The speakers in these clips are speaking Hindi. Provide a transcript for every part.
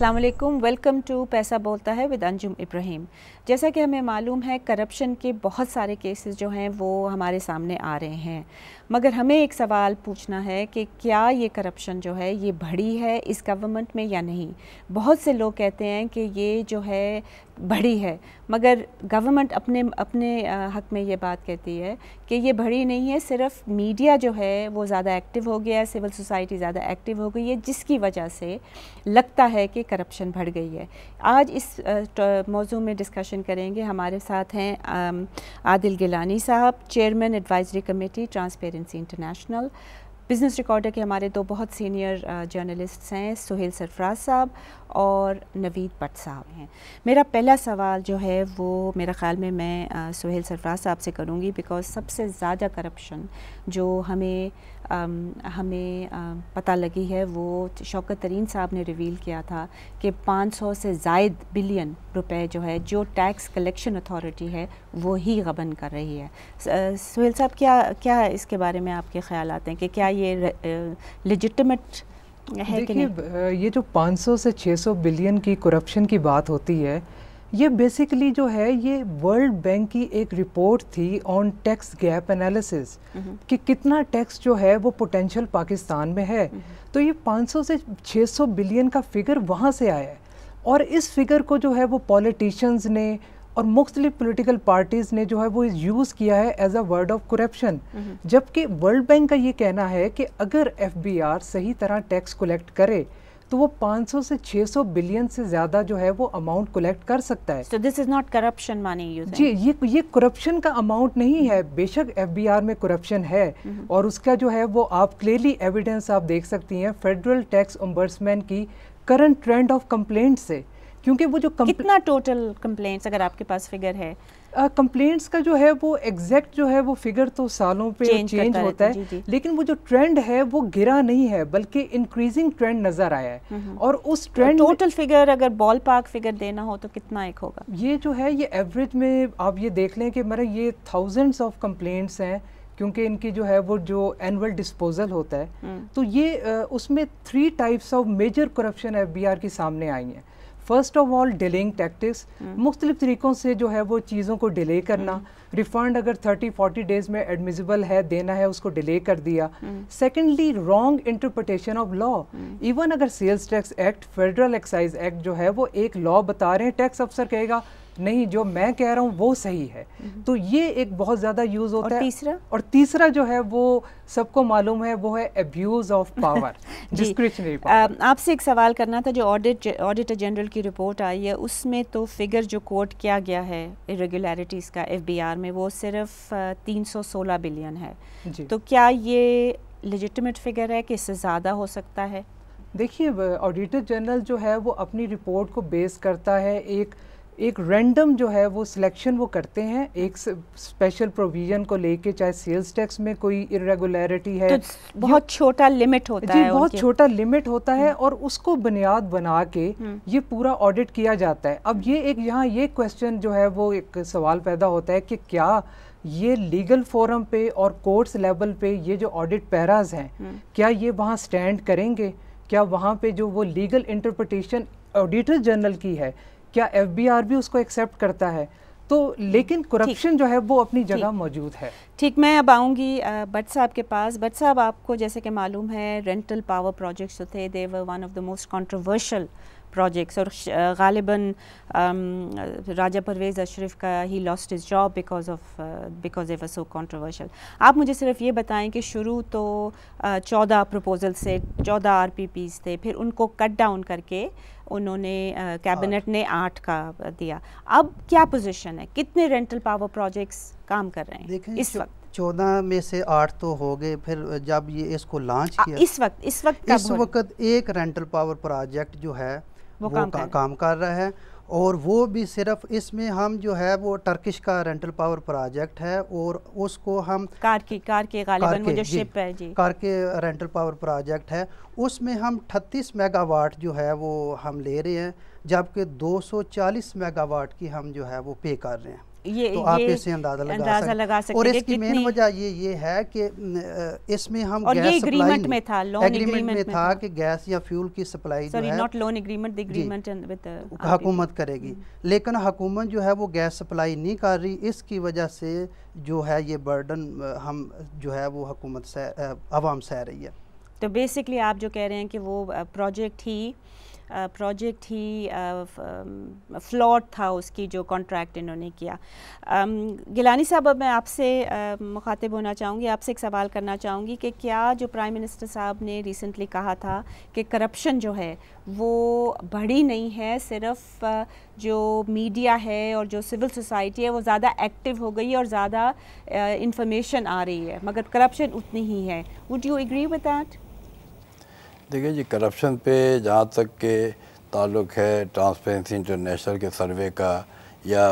अस्सलाम वालेकुम, वेलकम टू पैसा बोलता है विद अंजुम इब्राहिम। जैसा कि हमें मालूम है करप्शन के बहुत सारे केसेस जो हैं वो हमारे सामने आ रहे हैं, मगर हमें एक सवाल पूछना है कि क्या ये करप्शन जो है ये बढ़ी है इस गवर्नमेंट में या नहीं। बहुत से लोग कहते हैं कि ये जो है बढ़ी है, मगर गवर्नमेंट अपने हक़ में ये बात कहती है कि ये बढ़ी नहीं है, सिर्फ मीडिया जो है वो ज़्यादा एक्टिव हो गया है, सिविल सोसाइटी ज़्यादा एक्टिव हो गई है, जिसकी वजह से लगता है कि करप्शन बढ़ गई है। आज इस मौजू में डिस्कशन करेंगे। हमारे साथ हैं आदिल गिलानी साहब, chairman advisory committee transparency international. Business recorder के हमारे दो बहुत सीनियर जर्नलिस्ट्स हैं, सुहेल सरफराज साहब और नवीद भट्ट साहब हैं। मेरा पहला सवाल जो है वो मेरा ख़्याल में मैं सुहेल सरफराज साहब से करूँगी, बिकॉज़ सबसे ज़्यादा करप्शन जो हमें पता लगी है वो शौकत तरीन साहब ने रिवील किया था कि 500 से ज़ायद बिलियन रुपए जो है जो टैक्स कलेक्शन अथॉरिटी है वो ही गबन कर रही है। सुहेल साहब, क्या इसके बारे में आपके ख्याल आते हैं कि क्या ये लेजिटिमेट है कि नहीं? ये जो 500 से 600 बिलियन की करप्शन की बात होती है, ये बेसिकली जो है ये वर्ल्ड बैंक की एक रिपोर्ट थी ऑन टैक्स गैप एनालिसिस कि कितना टैक्स जो है वो पोटेंशियल पाकिस्तान में है। तो ये 500 से 600 बिलियन का फिगर वहाँ से आया है, और इस फिगर को जो है वो पॉलिटिशियंस ने और मुख्तलिफ पॉलिटिकल पार्टीज़ ने जो है वो यूज़ किया है as a word of corruption. जबकि वर्ल्ड बैंक का ये कहना है कि अगर FBR सही तरह टैक्स कलेक्ट करे तो वो 500 से 600 बिलियन से ज़्यादा जो है वो अमाउंट कलेक्ट कर सकता है। So this is not corruption money you think? जी, ये करप्शन का अमाउंट नहीं है। बेशक FBR में करप्शन है, और उसका जो है वो आप क्लियरली एविडेंस आप देख सकती हैं फेडरल टैक्स ओम्बड्समैन की करंट ट्रेंड ऑफ कंप्लेंट से। क्योंकि वो जो कितना टोटल कंप्लेंट्स, अगर आपके पास फिगर है? कंप्लेंट्स का जो है वो एग्जैक्ट जो है वो फिगर तो सालों पे चेंज होता है, जी। लेकिन वो जो ट्रेंड है वो गिरा नहीं है, बल्कि इंक्रीजिंग ट्रेंड नजर आया है। और उस ट्रेंड टोटल फिगर अगर बॉल पार्क फिगर देना हो तो कितना एक होगा? ये जो है ये एवरेज में आप ये देख लें कि मेरे ये थाउजेंड्स ऑफ कंप्लेंट्स हैं, क्योंकि इनकी जो है वो जो एनुअल डिस्पोजल होता है तो ये उसमें 3 types of major corruption FBR की सामने आई हैं। First of all delaying tactics, मुख्तलिफ तरीक़ों से जो है वो चीज़ों को डिले करना। रिफंड अगर 30-40 डेज़ में एडमिसिबल है देना है, उसको डिले कर दिया। Secondly wrong interpretation of law. Even अगर sales tax act, federal excise act जो है वो एक लॉ बता रहे हैं, टैक्स अफसर कहेगा नहीं जो मैं कह रहा हूँ वो सही है, तो ये एक बहुत ज़्यादा यूज़ होता है। और तीसरा जो है वो सबको मालूम है वो है abuse of power, discretionary power. आपसे एक सवाल करना था, जो ऑडिटर जनरल की रिपोर्ट आई है उसमें तो फिगर जो कोट किया गया है इरेगुलरिटीज़ का FBR में वो सिर्फ 316 बिलियन है। तो क्या ये लेजिटिमेट फिगर है कि इससे ज़्यादा हो सकता है? देखिए, ऑडिटर जनरल जो है वो अपनी रिपोर्ट को बेस करता है एक रैंडम जो है वो सिलेक्शन वो करते हैं एक स्पेशल प्रोविजन को लेके, चाहे सेल्स टैक्स में कोई इरेगुलरिटी है तो बहुत छोटा लिमिट होता है, बहुत छोटा लिमिट होता है, और उसको बुनियाद बना के ये पूरा ऑडिट किया जाता है। अब ये एक यहाँ ये क्वेश्चन जो है वो एक सवाल पैदा होता है कि क्या ये लीगल फोरम पे और कोर्ट्स लेवल पे ये जो ऑडिट पैराज हैं क्या ये वहाँ स्टैंड करेंगे? क्या वहाँ पे जो वो लीगल इंटरप्रिटेशन ऑडिटर जनरल की है क्या FBR भी उसको एक्सेप्ट करता है? तो लेकिन करप्शन जो है वो अपनी जगह मौजूद है। ठीक, मैं अब आऊँगी भट्ट साहब के पास। भट्ट साहब, आपको जैसे कि मालूम है रेंटल पावर प्रोजेक्ट्स जो थे they were one of the most controversial projects, और गालिबन राजा परवेज़ अशरफ का ही lost his job because they were so controversial. आप मुझे सिर्फ ये बताएं कि शुरू तो 14 प्रपोजल से 14 RPPs थे, फिर उनको कट डाउन करके उन्होंने कैबिनेट ने 8 का दिया। अब क्या पोजीशन है, कितने रेंटल पावर प्रोजेक्ट्स काम कर रहे हैं इस वक्त? 14 में से 8 तो हो गए। फिर जब ये इसको लॉन्च किया इस वक्त एक रेंटल पावर प्रोजेक्ट जो है वो काम कर रहा है, और वो भी सिर्फ इसमें हम जो है वो टर्किश का रेंटल पावर प्रोजेक्ट है, और उसको हम कार के गालिबन वो जो शिप है जी, कार के रेंटल पावर प्रोजेक्ट है, उसमें हम 38 मेगावाट जो है वो हम ले रहे हैं, जबकि 240 मेगावाट की हम जो है वो पे कर रहे हैं। तो आप इससे अंदाजा लगा सकते हैं। और इसकी मेन वजह ये है कि इसमें हम और गैस एग्रीमेंट में था, लोन एग्रीमेंट में था कि गैस या फ्यूल की सप्लाई जो है, not loan agreement, the agreement with हुकूमत करेगी, लेकिन हुकूमत जो है वो गैस सप्लाई नहीं कर रही। इसकी वजह से जो है ये बर्डन हम जो है वो हुकूमत से अवाम सह रही है। तो बेसिकली आप जो कह रहे हैं कि वो प्रोजेक्ट ही फ्लॉट था, उसकी जो कॉन्ट्रैक्ट इन्होंने किया। गिलानी साहब, अब मैं आपसे मुखातिब होना चाहूँगी, आपसे एक सवाल करना चाहूँगी कि क्या जो प्राइम मिनिस्टर साहब ने रिसेंटली कहा था कि करप्शन जो है वो बढ़ी नहीं है, सिर्फ जो मीडिया है और जो सिविल सोसाइटी है वो ज़्यादा एक्टिव हो गई है और ज़्यादा इंफॉर्मेशन आ रही है, मगर करप्शन उतनी ही है। Would you agree with that? देखिए जी, करप्शन पे जहाँ तक के ताल्लुक़ है ट्रांसपेरेंसी इंटरनेशनल के सर्वे का या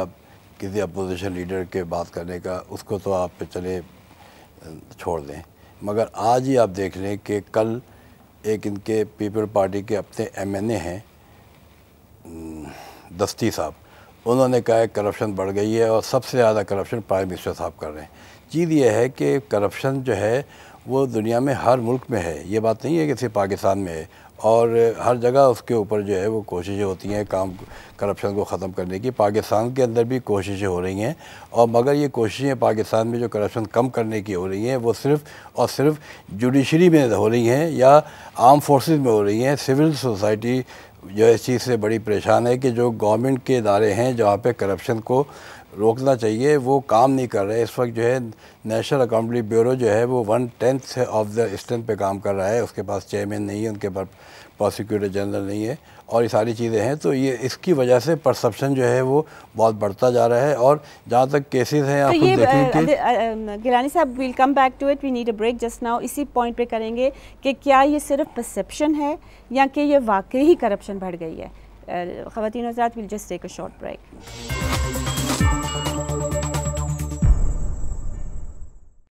किसी अपोजिशन लीडर के बात करने का, उसको तो आप चले छोड़ दें, मगर आज ही आप देख लें कि कल एक इनके पीपल पार्टी के अपने MNA हैं दस्ती साहब, उन्होंने कहा है करप्शन बढ़ गई है और सबसे ज़्यादा करप्शन प्राइम मिनिस्टर साहब कर रहे हैं। चीज़ ये है कि करप्शन जो है वो दुनिया में हर मुल्क में है, ये बात नहीं है कि सिर्फ पाकिस्तान में है, और हर जगह उसके ऊपर जो है वो कोशिशें होती हैं करप्शन को ख़त्म करने की। पाकिस्तान के अंदर भी कोशिशें हो रही हैं, और मगर ये कोशिशें पाकिस्तान में जो करप्शन कम करने की हो रही हैं वो सिर्फ़ और सिर्फ जुडिशरी में हो रही हैं या आर्म फोर्सेस में हो रही हैं। सिविल सोसाइटी जो इस चीज़ से बड़ी परेशान है कि जो गवर्नमेंट के इदारे हैं जहाँ पे करप्शन को रोकना चाहिए वो काम नहीं कर रहे। इस वक्त जो है नेशनल अकाउंटेबिलिटी ब्यूरो जो है वो 1/10 ऑफ द स्ट्रेंथ पे काम कर रहा है, उसके पास चेयरमैन नहीं है, उनके पास प्रोसिक्यूटर जनरल नहीं है, और ये सारी चीज़ें हैं। तो ये इसकी वजह से परसेप्शन जो है वो बहुत बढ़ता जा रहा है। और जहाँ तक केसेस हैं आप देखें कि गिलानी साहब, will come back to it, we need a break just now. इसी पॉइंट पे करेंगे कि क्या ये सिर्फ परसेप्शन है या कि ये वाकई ही करप्शन बढ़ गई है। ख़वातीन हज़रात, will just take a short break.